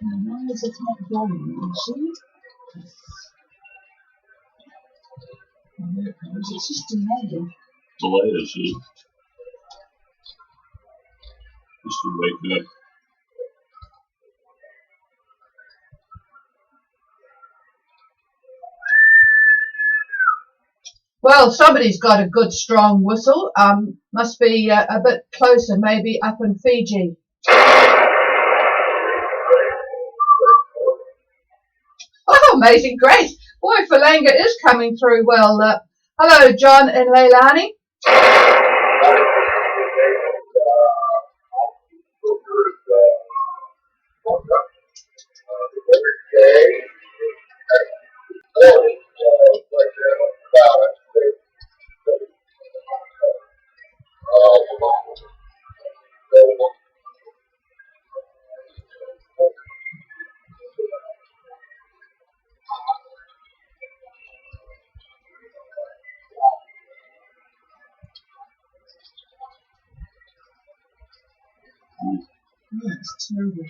Why is it not going? You see? Oh, there it goes. It's just delayed. Delayed, is it? Just to wake it up. Well, somebody's got a good strong whistle. Must be a bit closer, maybe up in Fiji. Oh, amazing grace. Boy, Falanga is coming through well. Hello, John and Leilani. That's terrible.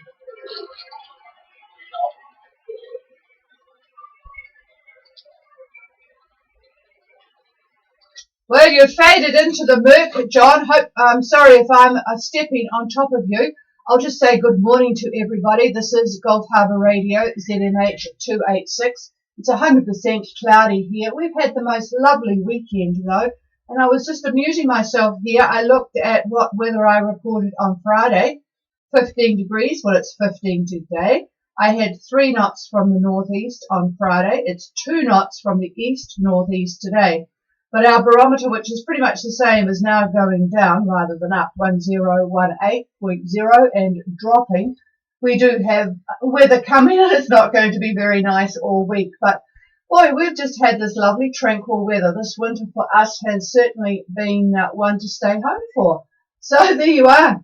Well, you faded into the murk, John. I'm sorry if I'm stepping on top of you. I'll just say good morning to everybody. This is Gulf Harbour Radio, ZNH 286. It's 100% cloudy here. We've had the most lovely weekend, though, and I was just amusing myself here. I looked at what weather I reported on Friday. 15 degrees. Well, it's 15 today. I had 3 knots from the northeast on Friday. It's 2 knots from the east-northeast today. But our barometer, which is pretty much the same, is now going down rather than up, 1018.0 and dropping. We do have weather coming, and it's not going to be very nice all week. But, boy, we've just had this lovely tranquil weather. This winter for us has certainly been one to stay home for. So there you are.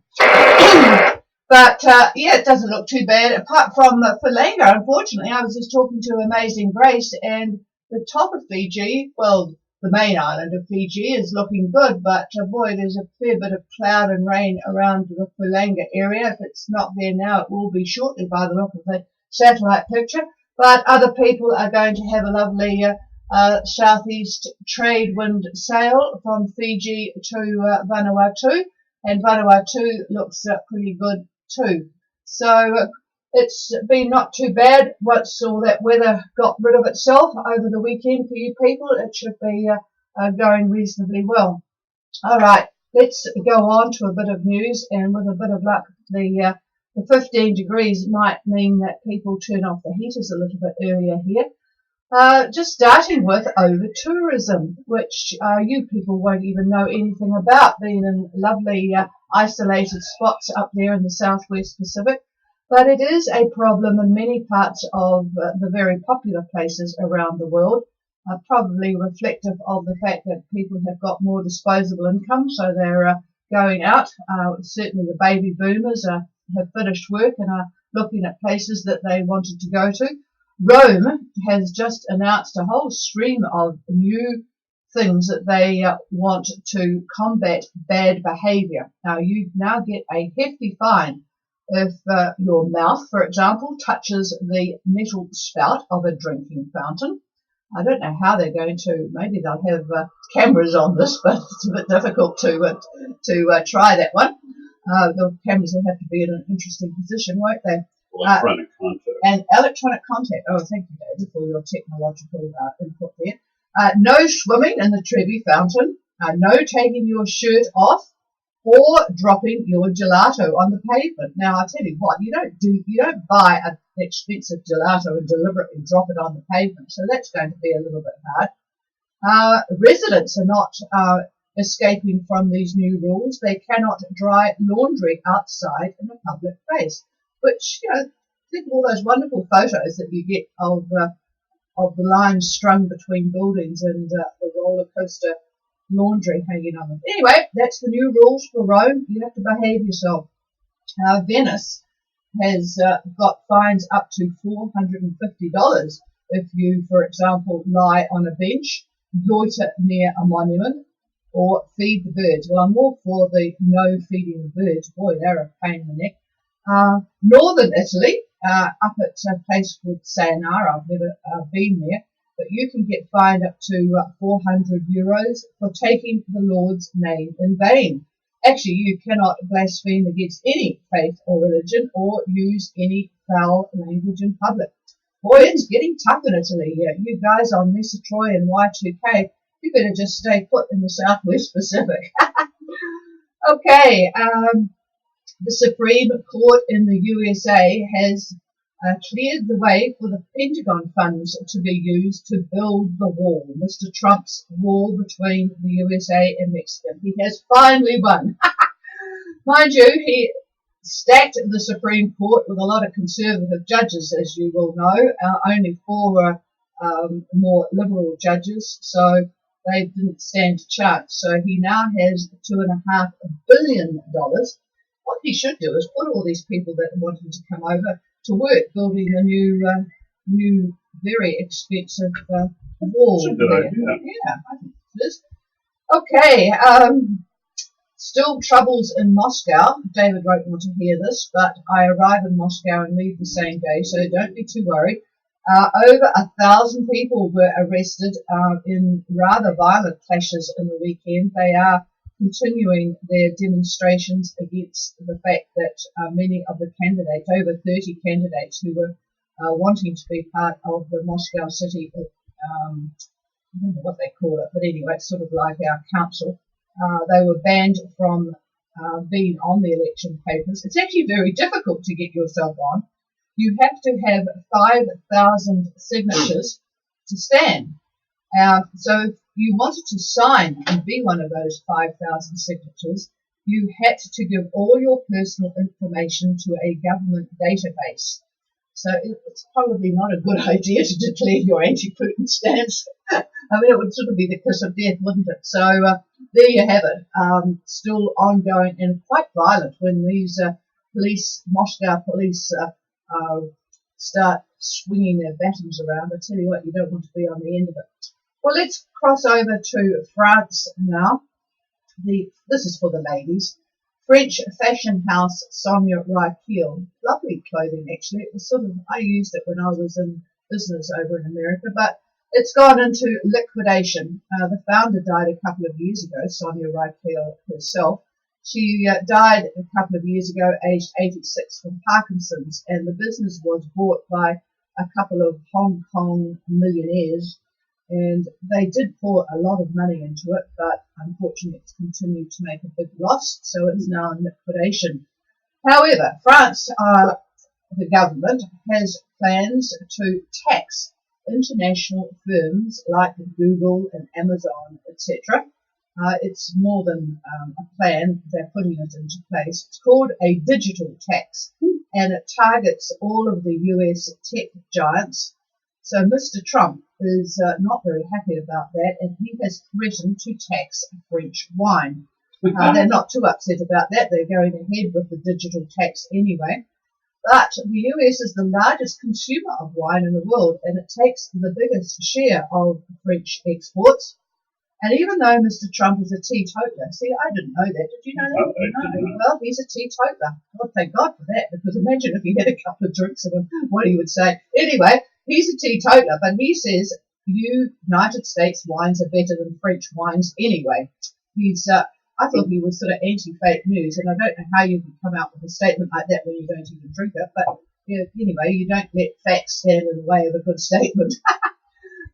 But, yeah, it doesn't look too bad. Apart from Falanga, unfortunately, I was just talking to Amazing Grace, and the top of Fiji, well, the main island of Fiji is looking good, but boy, there's a fair bit of cloud and rain around the Falanga area. If it's not there now, it will be shortly by the look of the satellite picture. But other people are going to have a lovely southeast trade wind sail from Fiji to Vanuatu, and Vanuatu looks pretty good too. So it's been not too bad once all that weather got rid of itself over the weekend for you people. It should be going reasonably well. All right, let's go on to a bit of news, and with a bit of luck, the 15 degrees might mean that people turn off the heaters a little bit earlier here. Just starting with over-tourism, which you people won't even know anything about, being in lovely isolated spots up there in the southwest Pacific. But it is a problem in many parts of the very popular places around the world, probably reflective of the fact that people have got more disposable income, so they're going out. Certainly the baby boomers have finished work and are looking at places that they wanted to go to. Rome has just announced a whole stream of new things that they want to combat bad behaviour. Now, you now get a hefty fine if your mouth, for example, touches the metal spout of a drinking fountain. I don't know how they're going to, maybe they'll have cameras on this, but it's a bit difficult to try that one. The cameras will have to be in an interesting position, won't they? Electronic contact. And electronic contact. Oh, thank you, David, for your technological input there. No swimming in the Trevi Fountain. No taking your shirt off or dropping your gelato on the pavement. Now, I tell you what, you don't buy an expensive gelato and deliberately drop it on the pavement. So that's going to be a little bit hard. Residents are not escaping from these new rules. They cannot dry laundry outside in a public place. Which, think of all those wonderful photos that you get of the lines strung between buildings and the roller coaster laundry hanging on them. Anyway, that's the new rules for Rome. You have to behave yourself. Venice has got fines up to $450 if you, for example, lie on a bench, loiter near a monument, or feed the birds. Well, I'm all for the no feeding the birds. Boy, they're a pain in the neck. Northern Italy up at a place called Sayonara. I've never been there, but you can get fined up to €400 for taking the Lord's name in vain. Actually, you cannot blaspheme against any faith or religion or use any foul language in public. Boy, it's getting tough in Italy here. You guys on Mesa Troy and Y2K, you better just stay put in the Southwest Pacific. Okay, the Supreme Court in the USA has cleared the way for the Pentagon funds to be used to build the wall, Mr. Trump's wall between the USA and Mexico. He has finally won. Mind you, he stacked the Supreme Court with a lot of conservative judges, as you will know. Only 4 more liberal judges, so they didn't stand a chance. So he now has $2.5 billion. What he should do is put all these people that want him to come over to work building a new, very expensive wall. That's a good there. idea. Yeah, I think it is. Okay, still troubles in Moscow. David won't want to hear this, but I arrive in Moscow and leave the same day, so don't be too worried. Over 1,000 people were arrested in rather violent clashes in the weekend. They are continuing their demonstrations against the fact that many of the candidates, over 30 candidates who were wanting to be part of the Moscow City, I don't know what they call it, but anyway, it's sort of like our council. They were banned from being on the election papers. It's actually very difficult to get yourself on. You have to have 5,000 signatures to stand. So if you wanted to sign and be one of those 5,000 signatures, you had to give all your personal information to a government database. So it's probably not a good idea to declare your anti-Putin stance. I mean, it would sort of be the kiss of death, wouldn't it? So there you have it. Still ongoing and quite violent when these Moscow police start swinging their batons around. I tell you what, you don't want to be on the end of it. Well, let's cross over to France now. This is for the ladies. French fashion house Sonia Rykiel. Lovely clothing, actually. It was sort of, I used it when I was in business over in America, but it's gone into liquidation. The founder died a couple of years ago, Sonia Rykiel herself. She died a couple of years ago, aged 86, from Parkinson's, and the business was bought by a couple of Hong Kong millionaires, and they did pour a lot of money into it, but unfortunately it's continued to make a big loss, so it's now in liquidation. However, France, the government, has plans to tax international firms like Google and Amazon, etc. It's more than a plan, they're putting it into place. It's called a digital tax, and it targets all of the US tech giants. So Mr. Trump is not very happy about that, and he has threatened to tax French wine. They're not too upset about that. They're going ahead with the digital tax anyway. But the US is the largest consumer of wine in the world, and it takes the biggest share of French exports. And even though Mr. Trump is a teetotaler, see, I didn't know that. Did you know that? No. Well, he's a teetotaler. Well, thank God for that, because imagine if he had a couple of drinks of him, what he would say. Anyway, he's a teetotaler, but he says United States wines are better than French wines anyway. I thought he was sort of anti-fake news, and I don't know how you can come out with a statement like that when you don't even drink it. But anyway, you don't let facts stand in the way of a good statement.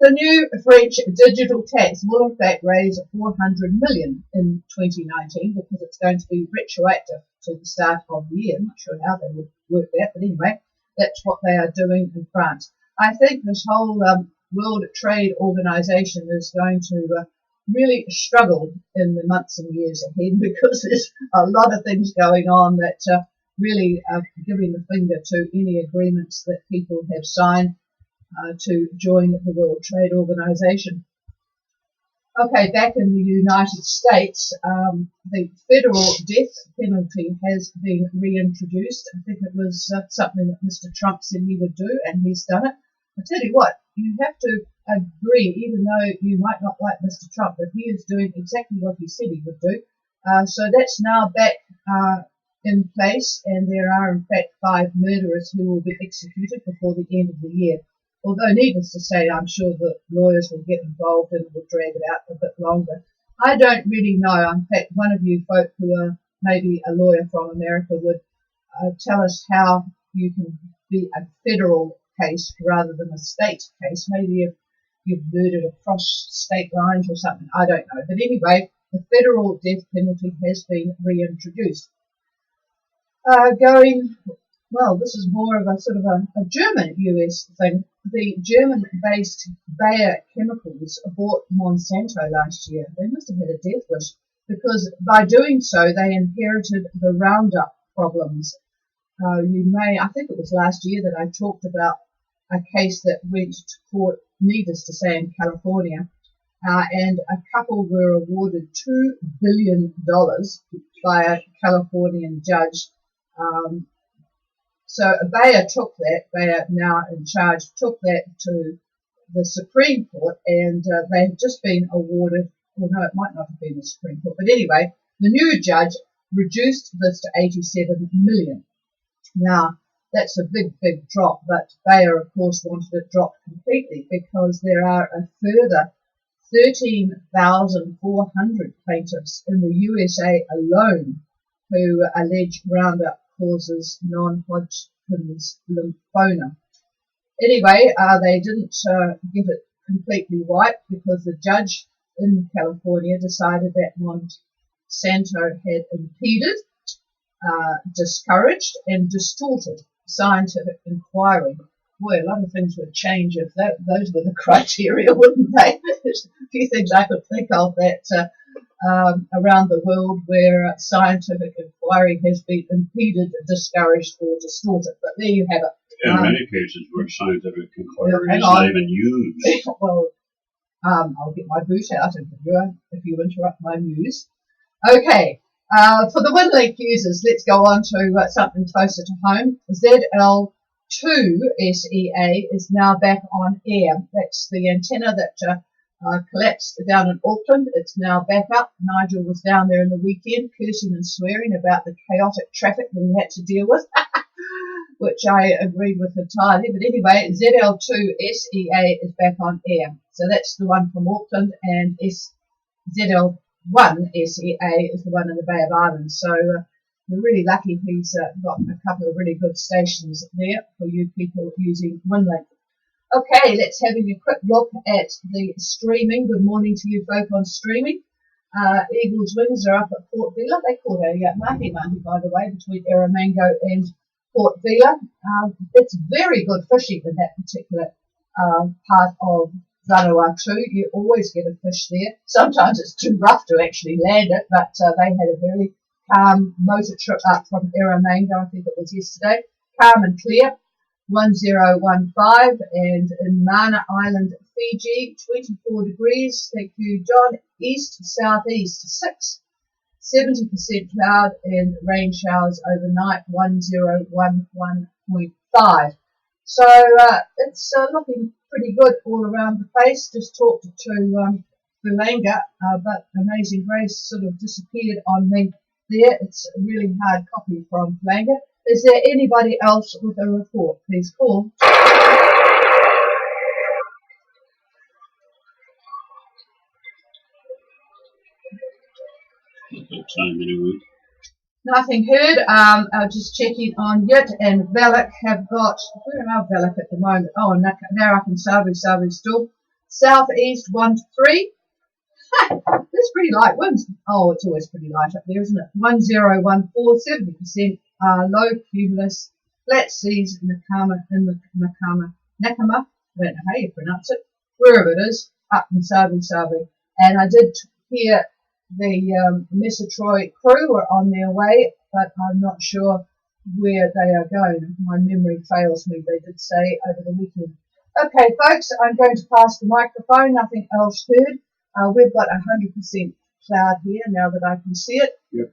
The new French digital tax will in fact raise $400 million in 2019 because it's going to be retroactive to the start of the year. I'm not sure how they would work that, but anyway, that's what they are doing in France. I think this whole World Trade Organization is going to really struggle in the months and years ahead because there's a lot of things going on that really are giving the finger to any agreements that people have signed to join the World Trade Organization. Okay, back in the United States, the federal death penalty has been reintroduced. I think it was something that Mr. Trump said he would do, and he's done it. I tell you what, you have to agree, even though you might not like Mr. Trump, that he is doing exactly what he said he would do. So that's now back in place, and there are in fact 5 murderers who will be executed before the end of the year. Although needless to say, I'm sure the lawyers will get involved and will drag it out a bit longer. I don't really know. In fact, one of you folk who are maybe a lawyer from America would tell us how you can be a federal case rather than a state case. Maybe if you've murdered across state lines or something, I don't know. But anyway, the federal death penalty has been reintroduced. This is more of a sort of a German-US thing. The German-based Bayer Chemicals bought Monsanto last year. They must have had a death wish, because by doing so, they inherited the Roundup problems. I think it was last year that I talked about a case that went to court, needless to say, in California, and a couple were awarded $2 billion by a Californian judge. So Bayer Bayer now in charge, took that to the Supreme Court, and they've just been awarded, well no, it might not have been the Supreme Court, but anyway, the new judge reduced this to $87 million. Now, that's a big, big drop, but Bayer, of course, wanted it dropped completely because there are a further 13,400 plaintiffs in the USA alone who allege Roundup causes non-Hodgkin's lymphoma. Anyway, they didn't get it completely wiped because the judge in California decided that Monsanto had impeded, discouraged and distorted scientific inquiry. Boy, a lot of things would change if those were the criteria, wouldn't they? There's a few things I could think of that around the world where scientific inquiry has been impeded, discouraged or distorted. But there you have it. In many cases where scientific inquiry is not even used. Well, I'll get my boot out if you interrupt my news. Okay. For the WinLink users, let's go on to something closer to home. ZL2 SEA is now back on air. That's the antenna that collapsed down in Auckland. It's now back up. Nigel was down there in the weekend cursing and swearing about the chaotic traffic that he had to deal with, which I agreed with entirely. But anyway, ZL2 SEA is back on air. So that's the one from Auckland, and ZL1 SEA is the one in the Bay of Islands. So we're really lucky he's got a couple of really good stations there for you people using WinLink. Okay, let's have a quick look at the streaming. Good morning to you folk on streaming. Eagles Wings are up at Port Vila. They caught a mahi-mahi, by the way, between Erromango and Port Vila. It's very good fishing in that particular part of Vanuatu. You always get a fish there. Sometimes it's too rough to actually land it, but they had a very calm motor trip up from Erromango, I think it was yesterday. Calm and clear. 1015, and in Mana Island, Fiji, 24 degrees. Thank you, John. East, southeast, 6. 70% cloud and rain showers overnight, 1011.5. So it's looking pretty good all around the place. Just talked to Fulanga, but Amazing Grace sort of disappeared on me there. It's a really hard copy from Fulanga. Is there anybody else with a report? Please call. Nothing heard. Just checking on Yit and Valak have got, where are Valak at the moment? Oh, they're up in Sabu still. Southeast 1 to 3. That's pretty light winds. Oh, it's always pretty light up there, isn't it? 1014, 70%. Low cumulus, flat seas in Nakama, Nakama. I don't know how you pronounce it, wherever it is, up in Sabu. And I did hear the Messatroy crew were on their way, but I'm not sure where they are going. My memory fails me, they did say over the weekend. Okay, folks, I'm going to pass the microphone, nothing else heard. We've got 100% cloud here now that I can see it. Yep.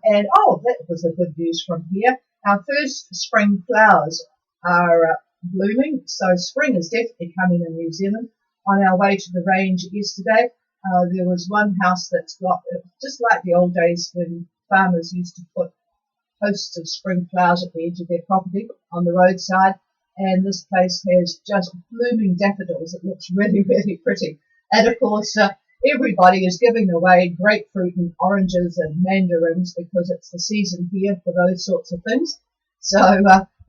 And that was a good news from here. Our first spring flowers are blooming, so spring is definitely coming in New Zealand. On our way to the range yesterday, there was one house that's got, just like the old days when farmers used to put hosts of spring flowers at the edge of their property on the roadside. And this place has just blooming daffodils. It looks really, really pretty. And of course, everybody is giving away grapefruit and oranges and mandarins because it's the season here for those sorts of things. So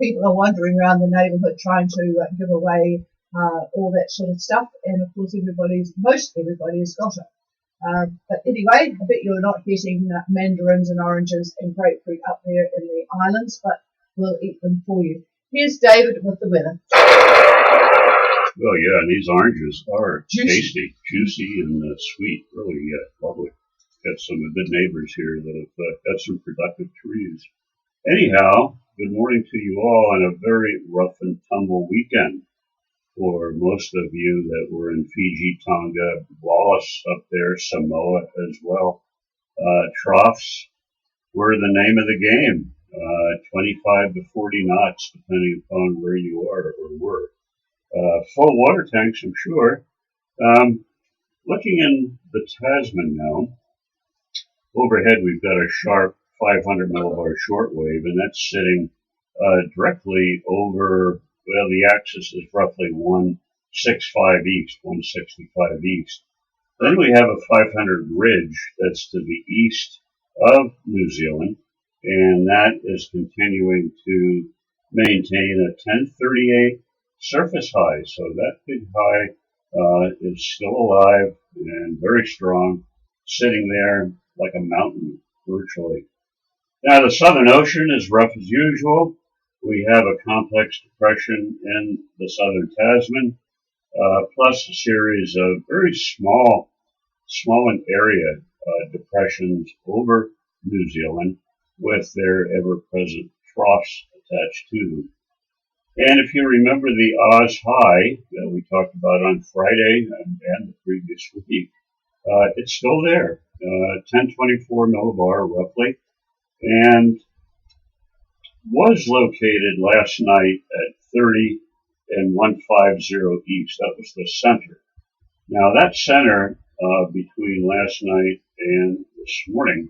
people are wandering around the neighbourhood trying to give away all that sort of stuff. And of course, most everybody has got it. But anyway, I bet you're not getting mandarins and oranges and grapefruit up there in the islands, but we'll eat them for you. Here's David with the weather. Well, yeah, and these oranges are tasty, juicy, and sweet. Really lovely. Got some good neighbors here that have got some productive trees. Anyhow, good morning to you all on a very rough and tumble weekend. For most of you that were in Fiji, Tonga, Wallis up there, Samoa as well. Troughs were the name of the game. 25 to 40 knots, depending upon where you are or were. Full water tanks, I'm sure. Looking in the Tasman now, overhead we've got a sharp 500 millibar shortwave, and that's sitting directly over, well, the axis is roughly 165 east, 165 east. Then we have a 500 ridge that's to the east of New Zealand, and that is continuing to maintain a 1038 surface high. So that big high is still alive and very strong, sitting there like a mountain virtually. Now the Southern Ocean is rough as usual. We have a complex depression in the southern Tasman, plus a series of very small in area depressions over New Zealand with their ever-present troughs attached to them. And if you remember the Oz high that we talked about on Friday and the previous week, it's still there, 1024 millibar roughly, and was located last night at 30 and 150 east. That was the center. Now that center between last night and this morning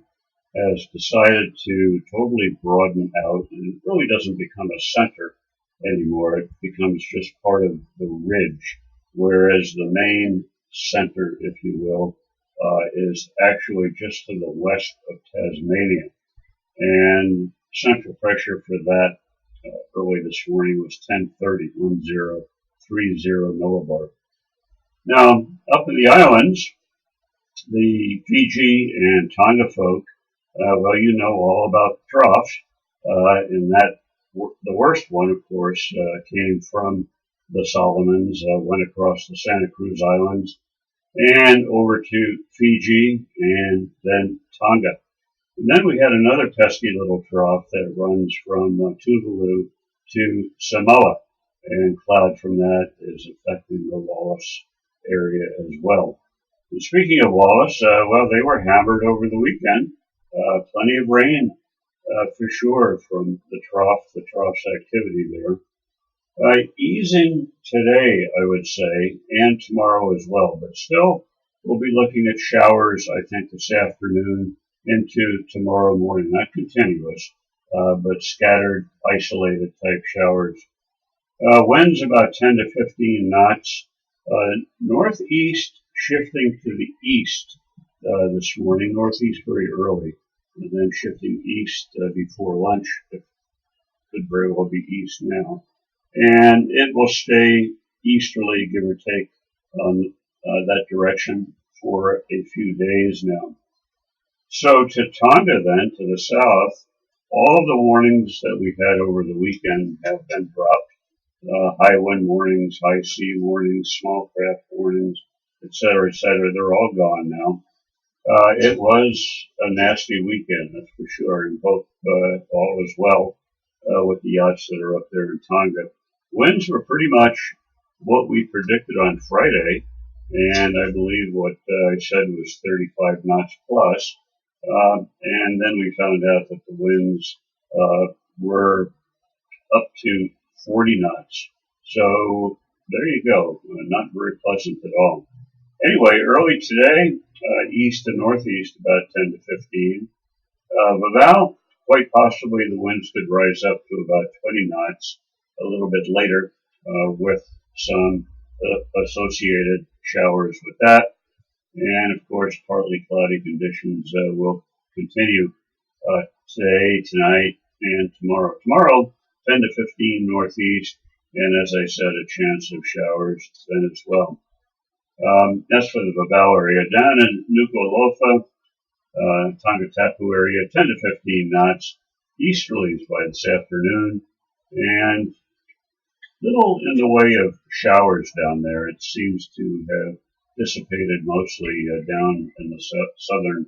has decided to totally broaden out, and it really doesn't become a center anymore. It becomes just part of the ridge, whereas the main center, if you will, is actually just to the west of Tasmania. And central pressure for that early this morning was 1030, 1030 millibar. Now, up in the islands, the Fiji and Tonga folk, well, you know all about the troughs, and that the worst one, of course, came from the Solomons, went across the Santa Cruz Islands, and over to Fiji, and then Tonga. And then we had another pesky little trough that runs from Tuvalu to Samoa, and cloud from that is affecting the Wallis area as well. And speaking of Wallis, well, they were hammered over the weekend. Plenty of rain, for sure, from the trough's activity there. Easing today, I would say, and tomorrow as well, but still we'll be looking at showers, I think, this afternoon into tomorrow morning. Not continuous, but scattered, isolated type showers. Winds about 10 to 15 knots. Northeast shifting to the east this morning, northeast very early, and then shifting east before lunch. It could very well be east now. And it will stay easterly, give or take, on that direction for a few days now. So to Tonga then, to the south, all of the warnings that we've had over the weekend have been dropped. High wind warnings, high sea warnings, small craft warnings, etc., etc. They're all gone now. It was a nasty weekend, that's for sure, and hope all is well with the yachts that are up there in Tonga. Winds were pretty much what we predicted on Friday, and I believe what I said was 35 knots plus. And then we found out that the winds were up to 40 knots. So there you go. Not very pleasant at all. Anyway, early today, east to northeast, about 10 to 15. Vaval, quite possibly the winds could rise up to about 20 knots a little bit later with some associated showers with that. And of course, partly cloudy conditions will continue today, tonight, and tomorrow. Tomorrow, 10 to 15 northeast, and as I said, a chance of showers then as well. As for the Vavao area, down in Nuku'alofa, Tongatapu area, 10 to 15 knots, easterlies by this afternoon, and little in the way of showers down there. It seems to have dissipated mostly down in the southern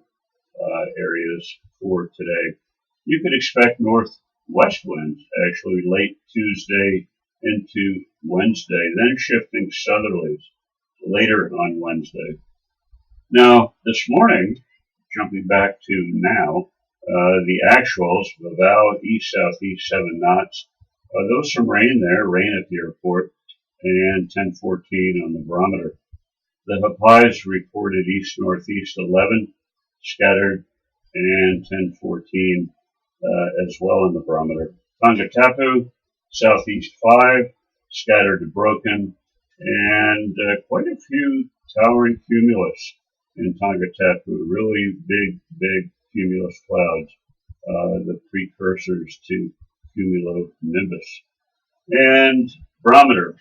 areas for today. You could expect northwest winds actually late Tuesday into Wednesday, then shifting southerlies later on Wednesday. Now, this morning, jumping back to now, the actuals, Vavao east-southeast 7 knots. Those some rain there, rain at the airport, and 1014 on the barometer. The Hapais reported east-northeast 11, scattered, and 1014 as well on the barometer. Tongatapu, southeast 5, scattered to broken, and quite a few towering cumulus in Tongatapu, really big cumulus clouds, the precursors to cumulonimbus. And barometer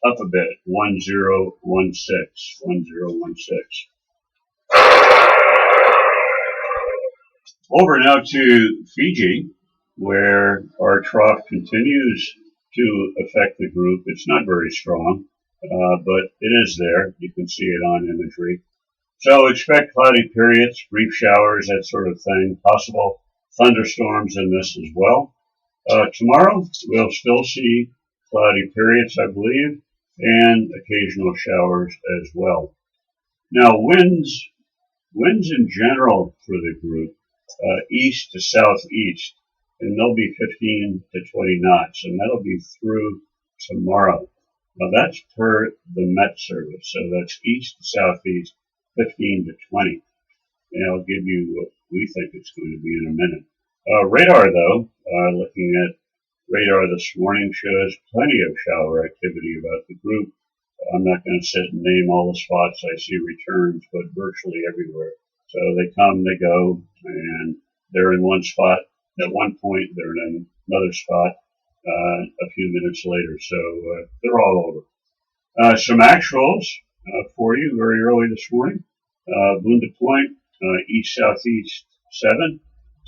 up a bit, 1016. Over now to Fiji, where our trough continues to affect the group. It's not very strong, but it is there. You can see it on imagery. So expect cloudy periods, brief showers, that sort of thing. Possible thunderstorms in this as well. Tomorrow, we'll still see cloudy periods, I believe, and occasional showers as well. Now, winds in general for the group, east to southeast, and they'll be 15 to 20 knots, and that'll be through tomorrow. Now, that's per the Met Service, so that's east to southeast, 15 to 20. And I'll give you what we think it's going to be in a minute. Radar, though, looking at radar this morning, shows plenty of shower activity about the group. I'm not going to sit and name all the spots I see returns, but virtually everywhere. So they come, they go, and they're in one spot. At one point, they're in another spot a few minutes later. So they're all over. Some actuals for you very early this morning. Bunda Point, east-southeast 7,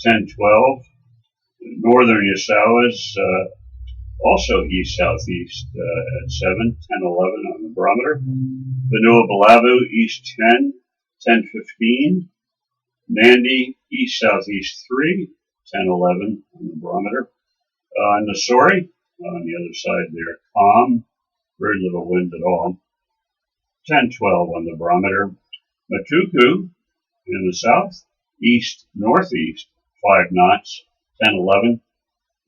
10-12. Northern Yasawas, also east-southeast at 7, 10-11 on the barometer. Vanua Balavu, east 10, 10-15. Nandi, east-southeast 3, 10-11 on the barometer. Nassori, on the other side there, calm, very little wind at all. 10-12 on the barometer. Matuku, in the south, east-northeast, 5 knots, 10-11.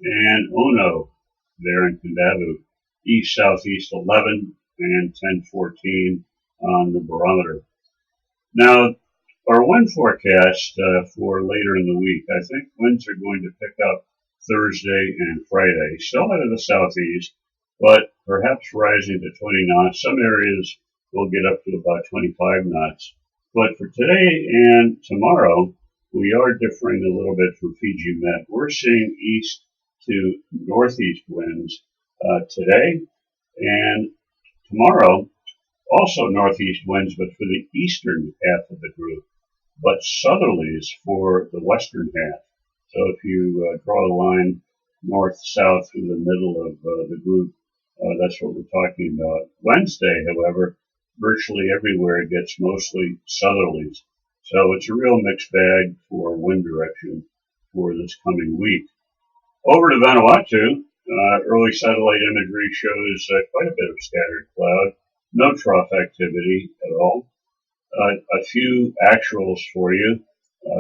And Ono, there in Kindavu, east-southeast 11 and 10-14 on the barometer. Now, our wind forecast for later in the week, I think winds are going to pick up Thursday and Friday, still out of the southeast, but perhaps rising to 20 knots. Some areas will get up to about 25 knots. But for today and tomorrow, we are differing a little bit from Fiji Met. We're seeing east to northeast winds today and tomorrow, also northeast winds, but for the eastern half of the group, but southerlies for the western half. So if you draw a line north-south through the middle of the group, that's what we're talking about. Wednesday, however, virtually everywhere it gets mostly southerlies. So it's a real mixed bag for wind direction for this coming week. Over to Vanuatu, early satellite imagery shows quite a bit of scattered cloud, no trough activity at all. A few actuals for you.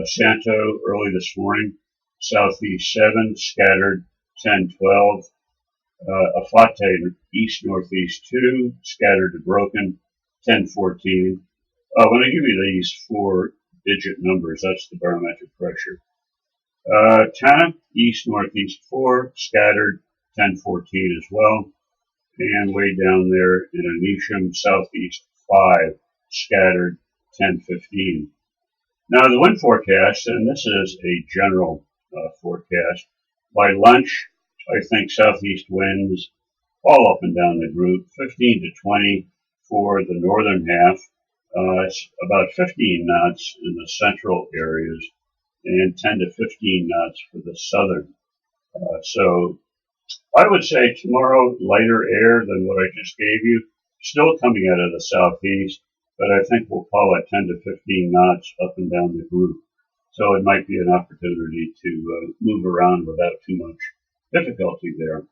Santo early this morning, southeast 7, scattered 10-12. Afate east-northeast 2, scattered to broken 10-14. When I give you these 4-digit numbers, that's the barometric pressure. 10, east northeast 4, scattered 10-14 as well. And way down there in Anisham, southeast 5, scattered 10-15. Now the wind forecast, and this is a general forecast, by lunch I think southeast winds all up and down the group, 15 to 20 for the northern half. It's about 15 knots in the central areas and 10 to 15 knots for the southern. So I would say tomorrow lighter air than what I just gave you, still coming out of the southeast, but I think we'll call it 10 to 15 knots up and down the group. So it might be an opportunity to move around without too much difficulty there.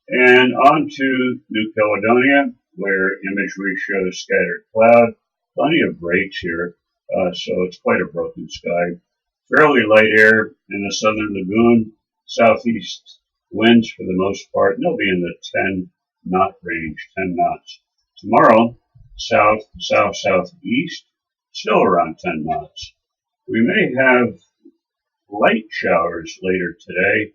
And on to New Caledonia, where imagery shows scattered cloud, plenty of breaks here, so it's quite a broken sky. Fairly light air in the southern lagoon, southeast winds for the most part, and they'll be in the 10 knot range, 10 knots. Tomorrow, south-southeast, still around 10 knots. We may have light showers later today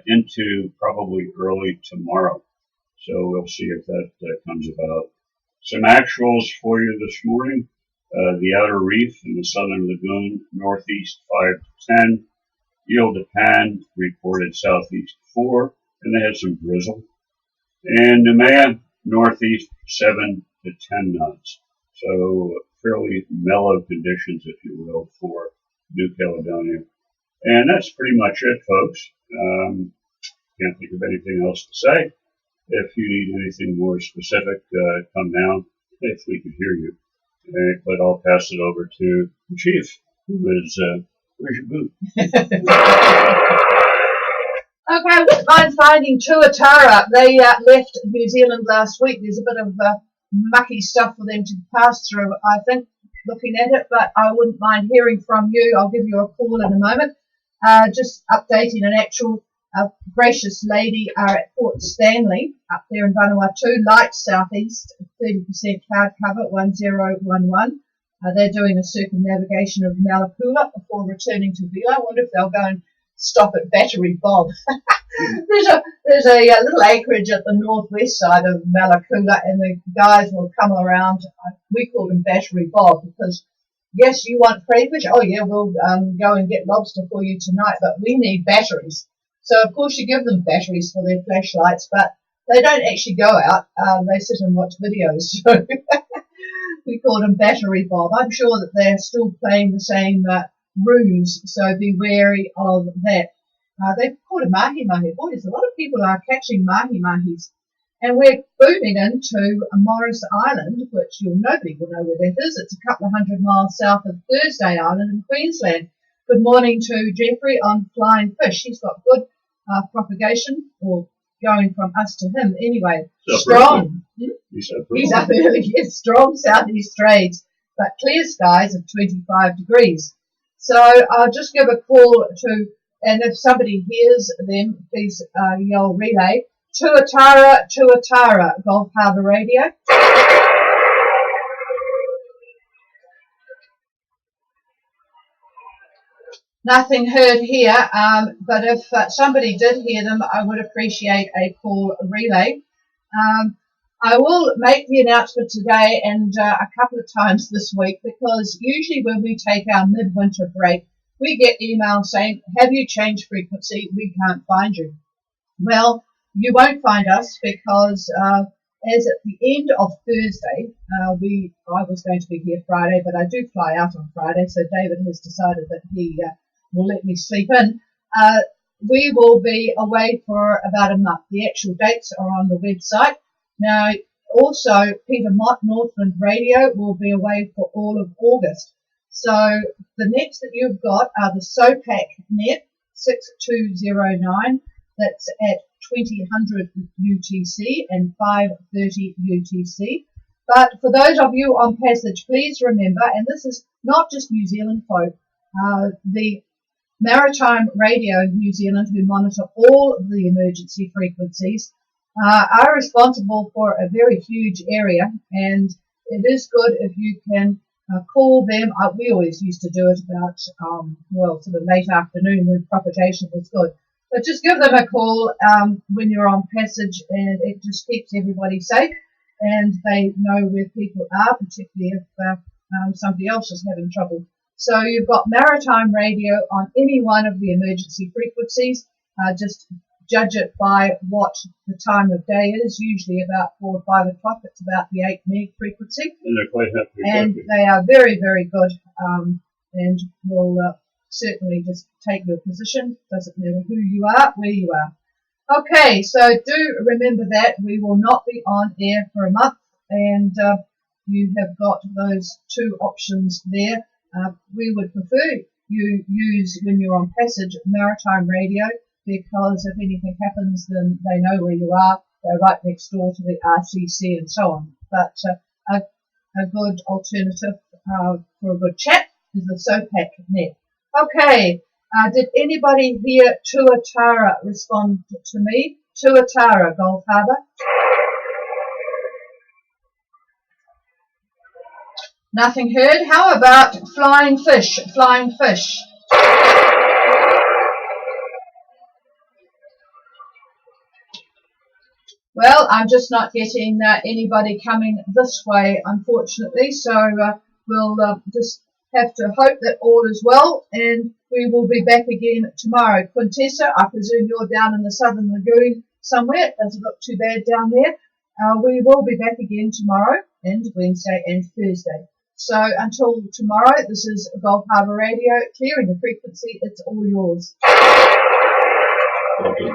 into probably early tomorrow. So we'll see if that comes about. Some actuals for you this morning. The outer reef in the southern lagoon, northeast 5 to 10. Ile de Pan reported southeast 4, and they had some drizzle. And Noumea, northeast 7 to 10 knots. So fairly mellow conditions, if you will, for New Caledonia. And that's pretty much it, folks. Can't think of anything else to say. If you need anything more specific, come down if we could hear you. But I'll pass it over to the chief, who is, where's your boot? Okay, I wouldn't mind finding Tuatara. They left New Zealand last week. There's a bit of mucky stuff for them to pass through, I think, looking at it, but I wouldn't mind hearing from you. I'll give you a call in a moment. Just updating an actual gracious lady at Port Stanley up there in Vanuatu, light southeast, 30% cloud cover, 1011. They're doing a circumnavigation of Malakula before returning to Vila. I wonder if they'll go and stop at Battery Bob. there's a little acreage at the northwest side of Malakula, and the guys will come around. We call them Battery Bob because, yes, you want crayfish? Oh, yeah, we'll go and get lobster for you tonight, but we need batteries. So, of course, you give them batteries for their flashlights, but they don't actually go out. They sit and watch videos. So we call them Battery Bob. I'm sure that they're still playing the same ruse, so be wary of that. They've caught a mahi-mahi. Boy, there's a lot of people are catching mahi-mahis. And we're booming into Morris Island, which nobody will know where that is. It's a couple of 100 miles south of Thursday Island in Queensland. Good morning to Jeffrey on Flying Fish. He's got good propagation, or going from us to him anyway. Strong. He's up early. Yes, strong southeast trades, but clear skies of 25 degrees. So I'll just give a call to, and if somebody hears them, please yell relay. Tuatara, Tuatara, Gulf Harbour Radio. Nothing heard here, but if somebody did hear them, I would appreciate a call relay. I will make the announcement today and a couple of times this week, because usually when we take our midwinter break, we get emails saying, have you changed frequency? We can't find you. Well, you won't find us because as at the end of Thursday, I was going to be here Friday, but I do fly out on Friday, so David has decided that he will let me sleep in. We will be away for about a month. The actual dates are on the website. Now, also, Peter Mott, Northland Radio, will be away for all of August. So the nets that you've got are the SOPAC net 6209. That's at 2000 UTC and 5:30 UTC. But for those of you on passage, please remember, and this is not just New Zealand folk, the Maritime Radio New Zealand, who monitor all of the emergency frequencies, are responsible for a very huge area, and it is good if you can call them. We always used to do it about, sort of late afternoon when propagation was good. But just give them a call when you're on passage, and it just keeps everybody safe, and they know where people are, particularly if somebody else is having trouble. So you've got maritime radio on any one of the emergency frequencies. Just judge it by what the time of day is, usually about 4 or 5 o'clock. It's about the 8 meg frequency. And they're quite happy. And they are very, very good, and will certainly just take your position. Doesn't matter who you are, where you are. Okay, so do remember that we will not be on air for a month, and you have got those 2 options there. We would prefer you use, when you're on passage, maritime radio, because if anything happens, then they know where you are. They're right next door to the RCC and so on. But a good alternative for a good chat is the SOPAC net. Okay, did anybody hear Tuatara respond to me? Tuatara, Gulf Harbour. Nothing heard. How about flying fish? Flying fish. Well, I'm just not getting anybody coming this way, unfortunately, so we'll just have to hope that all is well, and we will be back again tomorrow. Quintessa, I presume you're down in the Southern Lagoon somewhere. It doesn't look too bad down there. We will be back again tomorrow and Wednesday and Thursday. So until tomorrow, this is Gulf Harbour Radio, clearing the frequency. It's all yours. Okay.